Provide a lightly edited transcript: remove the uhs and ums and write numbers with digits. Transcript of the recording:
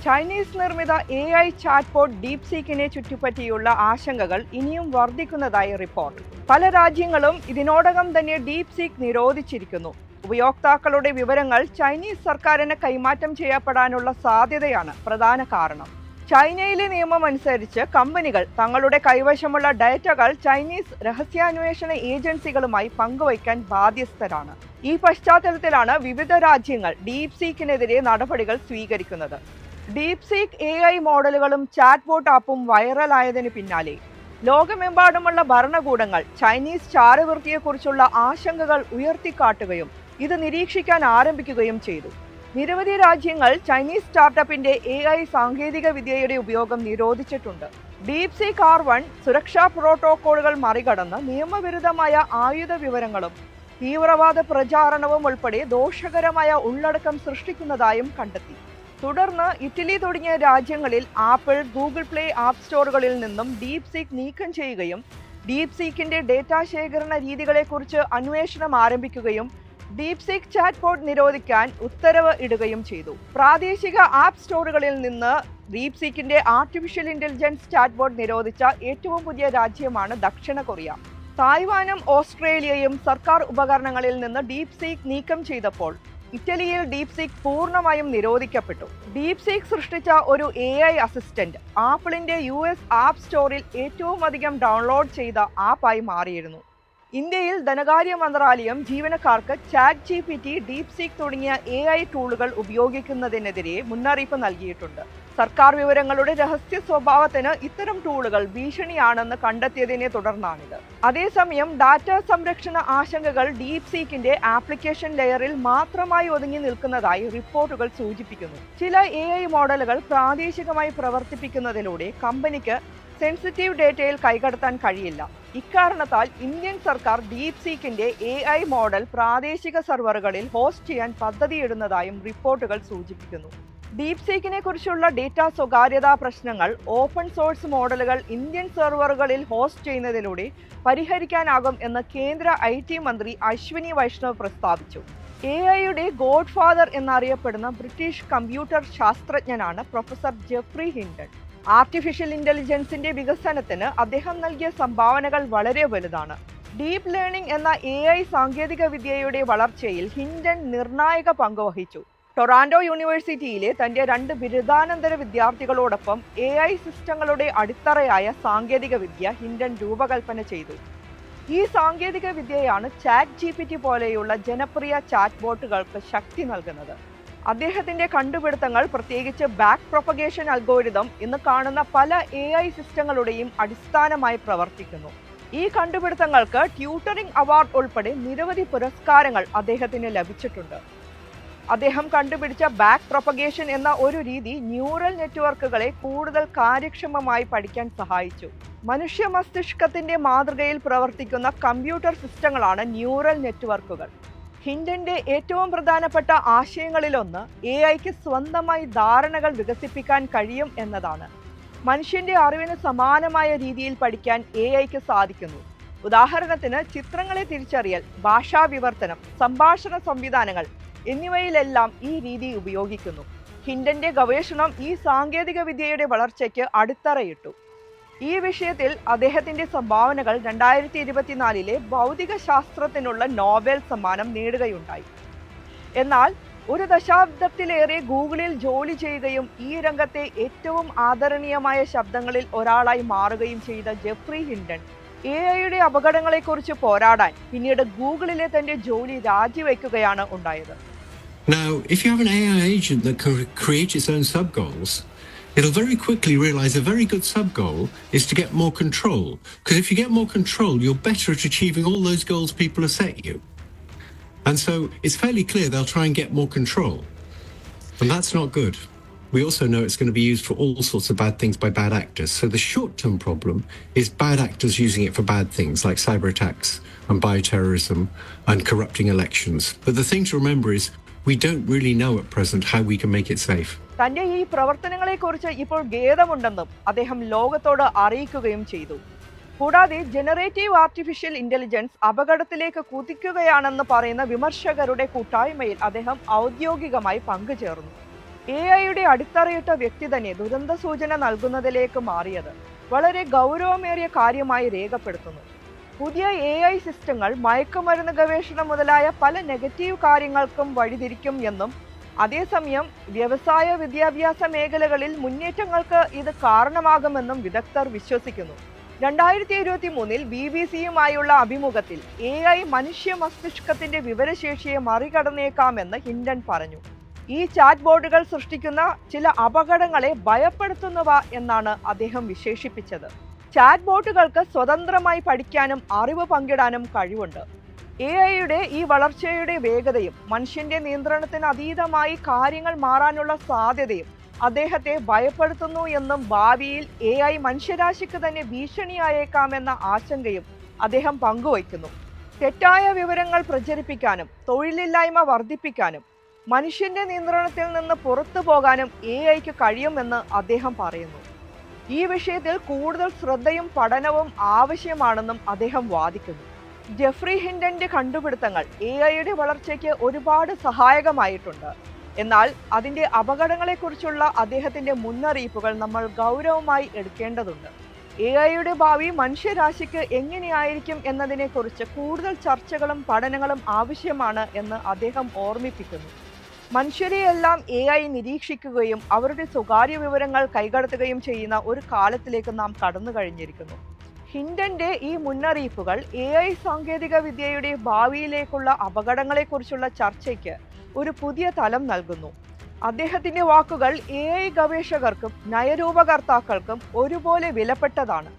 Chinese നിർമ്മിത AI chatbot ഡീപ്സീക്കിനെ ചുറ്റിപ്പറ്റിയുള്ള ആശങ്കകൾ ഇനിയും വർദ്ധിക്കുന്നതായി റിപ്പോർട്ട്. പല രാജ്യങ്ങളും ഇതിനോടകം തന്നെ ഡീപ്സീക്ക് നിരോധിച്ചിരിക്കുന്നു. ഉപയോക്താക്കളുടെ വിവരങ്ങൾ ചൈനീസ് സർക്കാരിന് കൈമാറ്റം ചെയ്യപ്പെടാനുള്ള സാധ്യതയാണ് പ്രധാന കാരണം. ചൈനയിലെ നിയമം അനുസരിച്ച് കമ്പനികൾ തങ്ങളുടെ കൈവശമുള്ള ഡേറ്റകൾ ചൈനീസ് രഹസ്യാന്വേഷണ ഏജൻസികളുമായി പങ്കുവയ്ക്കാൻ ബാധ്യസ്ഥരാണ്. ഈ പശ്ചാത്തലത്തിലാണ് വിവിധ രാജ്യങ്ങൾ ഡീപ്സീക്കിനെതിരെ നടപടികൾ സ്വീകരിക്കുന്നത്. ഡീപ്സീക്ക് AI മോഡലുകളും ചാറ്റ്ബോട്ട് ആപ്പും വൈറലായതിനു പിന്നാലെ ലോകമെമ്പാടുമുള്ള ഭരണകൂടങ്ങൾ ചൈനീസ് ചാരവൃത്തിയെക്കുറിച്ചുള്ള ആശങ്കകൾ ഉയർത്തിക്കാട്ടുകയും ഇത് നിരീക്ഷിക്കാൻ ആരംഭിക്കുകയും ചെയ്തു. നിരവധി രാജ്യങ്ങൾ ചൈനീസ് സ്റ്റാർട്ടപ്പിന്റെ AI സാങ്കേതിക വിദ്യയുടെ ഉപയോഗം നിരോധിച്ചിട്ടുണ്ട്. ഡീപ്സീക്ക് R1 സുരക്ഷാ പ്രോട്ടോക്കോളുകൾ മറികടന്ന് നിയമവിരുദ്ധമായ ആയുധ വിവരങ്ങളും തീവ്രവാദ പ്രചാരണവും ഉൾപ്പെടെ ദോഷകരമായ ഉള്ളടക്കം സൃഷ്ടിക്കുന്നതായും കണ്ടെത്തി. തുടർന്ന് ഇറ്റലി തുടങ്ങിയ രാജ്യങ്ങളിൽ ആപ്പിൾ, ഗൂഗിൾ പ്ലേ ആപ്പ് സ്റ്റോറുകളിൽ നിന്നും ഡീപ്സീക്ക് നീക്കം ചെയ്യുകയും ഡീപ്സീക്കിന്റെ ഡേറ്റാ ശേഖരണ രീതികളെക്കുറിച്ച് അന്വേഷണം ആരംഭിക്കുകയും ഡീപ്സീക്ക് ചാറ്റ്ബോട്ട് നിരോധിക്കാൻ ഉത്തരവ് ഇടുകയും ചെയ്തു. പ്രാദേശിക ആപ്പ് സ്റ്റോറുകളിൽ നിന്ന് ഡീപ്സീക്കിന്റെ ആർട്ടിഫിഷ്യൽ ഇന്റലിജൻസ് ചാറ്റ്ബോട്ട് നിരോധിച്ച ഏറ്റവും പുതിയ രാജ്യമാണ് ദക്ഷിണ കൊറിയ. തായ്വാനും ഓസ്ട്രേലിയയും സർക്കാർ ഉപകരണങ്ങളിൽ നിന്ന് ഡീപ്സീക്ക് നീക്കം ചെയ്തപ്പോൾ ഇറ്റലിയിൽ ഡീപ്സീക്ക് പൂർണ്ണമായും നിരോധിക്കപ്പെട്ടു. ഡീപ്സീക്ക് സൃഷ്ടിച്ച ഒരു AI അസിസ്റ്റന്റ് ആപ്പിളിന്റെ US ആപ്പ് സ്റ്റോറിൽ ഏറ്റവും അധികം ഡൗൺലോഡ് ചെയ്ത ആപ്പായി മാറിയിരുന്നു. ഇന്ത്യയിൽ ധനകാര്യ മന്ത്രാലയം ജീവനക്കാർക്ക് ChatGPT, ഡീപ്സീക്ക് തുടങ്ങിയ AI ടൂളുകൾ ഉപയോഗിക്കുന്നതിനെതിരെ മുന്നറിയിപ്പ് നൽകിയിട്ടുണ്ട്. സർക്കാർ വിവരങ്ങളുടെ രഹസ്യ സ്വഭാവത്തിന് ഇത്തരം ടൂളുകൾ ഭീഷണിയാണെന്ന് കണ്ടെത്തിയതിനെ തുടർന്നാണിത്. അതേസമയം ഡാറ്റ സംരക്ഷണ ആശങ്കകൾ ഡീപ്സീക്കിന്റെ ആപ്ലിക്കേഷൻ ലെയറിൽ മാത്രമായി ഒതുങ്ങി നിൽക്കുന്നതായി റിപ്പോർട്ടുകൾ സൂചിപ്പിക്കുന്നു. ചില AI മോഡലുകൾ പ്രാദേശികമായി പ്രവർത്തിപ്പിക്കുന്നതിലൂടെ കമ്പനിക്ക് സെൻസിറ്റീവ് ഡേറ്റയിൽ കൈകടത്താൻ കഴിയില്ല. ഇക്കാരണത്താൽ ഇന്ത്യൻ സർക്കാർ ഡീപ്സീക്കിന്റെ AI മോഡൽ പ്രാദേശിക സെർവറുകളിൽ ഹോസ്റ്റ് ചെയ്യാൻ പദ്ധതിയിടുന്നതായും റിപ്പോർട്ടുകൾ സൂചിപ്പിക്കുന്നു. ഡീപ്സീക്കിനെ കുറിച്ചുള്ള ഡേറ്റ സ്വകാര്യതാ പ്രശ്നങ്ങൾ ഓപ്പൺ സോഴ്സ് മോഡലുകൾ ഇന്ത്യൻ സെർവറുകളിൽ ഹോസ്റ്റ് ചെയ്യുന്നതിലൂടെ പരിഹരിക്കാനാകും എന്ന് കേന്ദ്ര IT മന്ത്രി അശ്വിനി വൈഷ്ണവ് പ്രസ്താവിച്ചു. AIയുടെ ഗോഡ് ഫാദർ എന്നറിയപ്പെടുന്ന ബ്രിട്ടീഷ് കമ്പ്യൂട്ടർ ശാസ്ത്രജ്ഞനാണ് പ്രൊഫസർ ജെഫ്രി ഹിൻഡൻ. ആർട്ടിഫിഷ്യൽ ഇന്റലിജൻസിന്റെ വികസനത്തിന് അദ്ദേഹം നൽകിയ സംഭാവനകൾ വളരെ വലുതാണ്. ഡീപ് ലേണിംഗ് എന്ന AI സാങ്കേതിക വിദ്യയുടെ വളർച്ചയിൽ ഹിൻഡൻ നിർണായക പങ്ക് വഹിച്ചു. ടൊറാൻഡോ യൂണിവേഴ്സിറ്റിയിലെ തന്റെ 2 ബിരുദാനന്തര വിദ്യാർത്ഥികളോടൊപ്പം AI സിസ്റ്റങ്ങളുടെ അടിത്തറയായ സാങ്കേതിക വിദ്യ ഹിൻഡൻ രൂപകൽപ്പന ചെയ്തു. ഈ സാങ്കേതിക വിദ്യയാണ് ChatGPT പോലെയുള്ള ജനപ്രിയ ചാറ്റ്ബോട്ടുകൾക്ക് ശക്തി നൽകുന്നത്. അദ്ദേഹത്തിന്റെ കണ്ടുപിടുത്തങ്ങൾ, പ്രത്യേകിച്ച് ബാക്ക് പ്രൊപ്പഗേഷൻ അൽഗോരിതം, ഇന്ന് കാണുന്ന പല AI സിസ്റ്റങ്ങളുടെയും അടിസ്ഥാനമായി പ്രവർത്തിക്കുന്നു. ഈ കണ്ടുപിടുത്തങ്ങൾക്ക് ട്യൂട്ടറിംഗ് അവാർഡ് ഉൾപ്പെടെ നിരവധി പുരസ്കാരങ്ങൾ അദ്ദേഹത്തിന് ലഭിച്ചിട്ടുണ്ട്. അദ്ദേഹം കണ്ടുപിടിച്ച ബാക്ക് പ്രൊപ്പഗേഷൻ എന്ന ഒരു രീതി ന്യൂറൽ നെറ്റ്വർക്കുകളെ കൂടുതൽ കാര്യക്ഷമമായി പഠിക്കാൻ സഹായിച്ചു. മനുഷ്യ മസ്തിഷ്കത്തിന്റെ മാതൃകയിൽ പ്രവർത്തിക്കുന്ന കമ്പ്യൂട്ടർ സിസ്റ്റങ്ങളാണ് ന്യൂറൽ നെറ്റ്വർക്കുകൾ. ഹിൻഡന്റെ ഏറ്റവും പ്രധാനപ്പെട്ട ആശയങ്ങളിലൊന്ന് AIക്ക് സ്വന്തമായി ധാരണകൾ വികസിപ്പിക്കാൻ കഴിയും എന്നതാണ്. മനുഷ്യന്റെ അറിവിന് സമാനമായ രീതിയിൽ പഠിക്കാൻ AIക്ക് സാധിക്കുന്നു. ഉദാഹരണത്തിന് ചിത്രങ്ങളെ തിരിച്ചറിയൽ, ഭാഷാ വിവർത്തനം, സംഭാഷണ സംവിധാനങ്ങൾ എന്നിവയിലെല്ലാം ഈ രീതി ഉപയോഗിക്കുന്നു. ഹിൻഡന്റെ ഗവേഷണം ഈ സാങ്കേതിക വിദ്യയുടെ വളർച്ചയ്ക്ക് അടിത്തറയിട്ടു. ഈ വിഷയത്തിൽ അദ്ദേഹത്തിന്റെ സംഭാവനകൾ 2024 ഭൗതിക ശാസ്ത്രത്തിനുള്ള നോബൽ സമ്മാനം നേടുകയുണ്ടായി. എന്നാൽ ഒരു ദശാബ്ദത്തിലേറെ ഗൂഗിളിൽ ജോലി ചെയ്യുകയും ഈ രംഗത്തെ ഏറ്റവും ആദരണീയമായ ശബ്ദങ്ങളിൽ ഒരാളായി മാറുകയും ചെയ്ത ജെഫ്രി ഹിൻഡൻ AIയുടെ അപകടങ്ങളെക്കുറിച്ച് പോരാടാൻ പിന്നീട് ഗൂഗിളിലെ തന്റെ ജോലി രാജിവെക്കുകയാണ് ഉണ്ടായത്. Now, if you have an AI agent that can create its own sub-goals, it'll very quickly realize a very good sub-goal is to get more control. Because if you get more control, you're better at achieving all those goals people have set you. And so it's fairly clear they'll try and get more control. And that's not good. We also know it's going to be used for all sorts of bad things by bad actors. So the short-term problem is bad actors using it for bad things like cyber attacks and bioterrorism and corrupting elections. But the thing to remember is we don't really know at present how we can make it safe. തന്റെ ഈ പ്രവർത്തനങ്ങളെക്കുറിച്ച് ഇപ്പോൾ ഖേദമുണ്ടെന്നും അദ്ദേഹം ലോകത്തോട് അറിയിക്കുകയും ചെയ്തു. കൂടാതെ generative artificial intelligence അപകടത്തിലേക്ക് കുതിക്കുകയാണെന്ന് പറയുന്ന വിമർശകരുടെ കൂട്ടായ്മയിൽ അദ്ദേഹം ഔദ്യോഗികമായി പങ്കുചേർന്നു. ഐയുടെ അടിത്തറയിട്ട വ്യക്തി തന്നെ ദുരന്ത സൂചന നൽകുന്നതിലേക്ക് മാറിയത് വളരെ ഗൗരവമേറിയ കാര്യമായി രേഖപ്പെടുത്തുന്നു. പുതിയ സിസ്റ്റങ്ങൾ മയക്കുമരുന്ന് ഗവേഷണം മുതലായ പല നെഗറ്റീവ് കാര്യങ്ങൾക്കും വഴിതിരിക്കും എന്നും അതേസമയം വ്യവസായ വിദ്യാഭ്യാസ മേഖലകളിൽ മുന്നേറ്റങ്ങൾക്ക് ഇത് കാരണമാകുമെന്നും വിദഗ്ധർ വിശ്വസിക്കുന്നു. 2023 BBC-യുമായുള്ള അഭിമുഖത്തിൽ മനുഷ്യ മസ്തിഷ്കത്തിന്റെ വിവരശേഷിയെ മറികടന്നേക്കാമെന്ന് ഹിൻഡൻ പറഞ്ഞു. ഈ ചാറ്റ് ബോർഡുകൾ സൃഷ്ടിക്കുന്ന ചില അപകടങ്ങളെ ഭയപ്പെടുത്തുന്നവ എന്നാണ് അദ്ദേഹം വിശേഷിപ്പിച്ചത്. ചാറ്റ് ബോട്ടുകൾക്ക് സ്വതന്ത്രമായി പഠിക്കാനും അറിവ് പങ്കിടാനും കഴിവുണ്ട്. ഐയുടെ ഈ വളർച്ചയുടെ വേഗതയും മനുഷ്യന്റെ നിയന്ത്രണത്തിന് അതീതമായി കാര്യങ്ങൾ മാറാനുള്ള സാധ്യതയും അദ്ദേഹത്തെ ഭയപ്പെടുത്തുന്നു എന്നും ഭാവിയിൽ മനുഷ്യരാശിക്ക് തന്നെ ഭീഷണിയായേക്കാമെന്ന ആശങ്കയും അദ്ദേഹം പങ്കുവയ്ക്കുന്നു. തെറ്റായ വിവരങ്ങൾ പ്രചരിപ്പിക്കാനും തൊഴിലില്ലായ്മ വർദ്ധിപ്പിക്കാനും മനുഷ്യന്റെ നിയന്ത്രണത്തിൽ നിന്ന് പുറത്തു പോകാനും ഐക്ക് കഴിയുമെന്ന് അദ്ദേഹം പറയുന്നു. ഈ വിഷയത്തിൽ കൂടുതൽ ശ്രദ്ധയും പഠനവും ആവശ്യമാണെന്നും അദ്ദേഹം വാദിക്കുന്നു. ജെഫ്രി ഹിൻഡന്റെ കണ്ടുപിടുത്തങ്ങൾ ഐയുടെ വളർച്ചയ്ക്ക് ഒരുപാട് സഹായകമായിട്ടുണ്ട്. എന്നാൽ അതിന്റെ അപകടങ്ങളെക്കുറിച്ചുള്ള അദ്ദേഹത്തിന്റെ മുന്നറിയിപ്പുകൾ നമ്മൾ ഗൗരവമായി എടുക്കേണ്ടതുണ്ട്. ഐയുടെ ഭാവി മനുഷ്യരാശിക്ക് എങ്ങനെയായിരിക്കും എന്നതിനെക്കുറിച്ച് കൂടുതൽ ചർച്ചകളും പഠനങ്ങളും ആവശ്യമാണ് എന്ന് അദ്ദേഹം ഓർമ്മിപ്പിക്കുന്നു. മനുഷ്യരെയെല്ലാം നിരീക്ഷിക്കുകയും അവരുടെ സ്വകാര്യ വിവരങ്ങൾ കൈകടത്തുകയും ചെയ്യുന്ന ഒരു കാലത്തിലേക്ക് നാം കടന്നു കഴിഞ്ഞിരിക്കുന്നു. ഹിൻഡന്റെ ഈ മുന്നറിയിപ്പുകൾ സാങ്കേതിക വിദ്യയുടെ ഭാവിയിലേക്കുള്ള അപകടങ്ങളെക്കുറിച്ചുള്ള ചർച്ചയ്ക്ക് ഒരു പുതിയ തലം നൽകുന്നു. അദ്ദേഹത്തിന്റെ വാക്കുകൾ ഗവേഷകർക്കും നയരൂപകർത്താക്കൾക്കും ഒരുപോലെ വിലപ്പെട്ടതാണ്.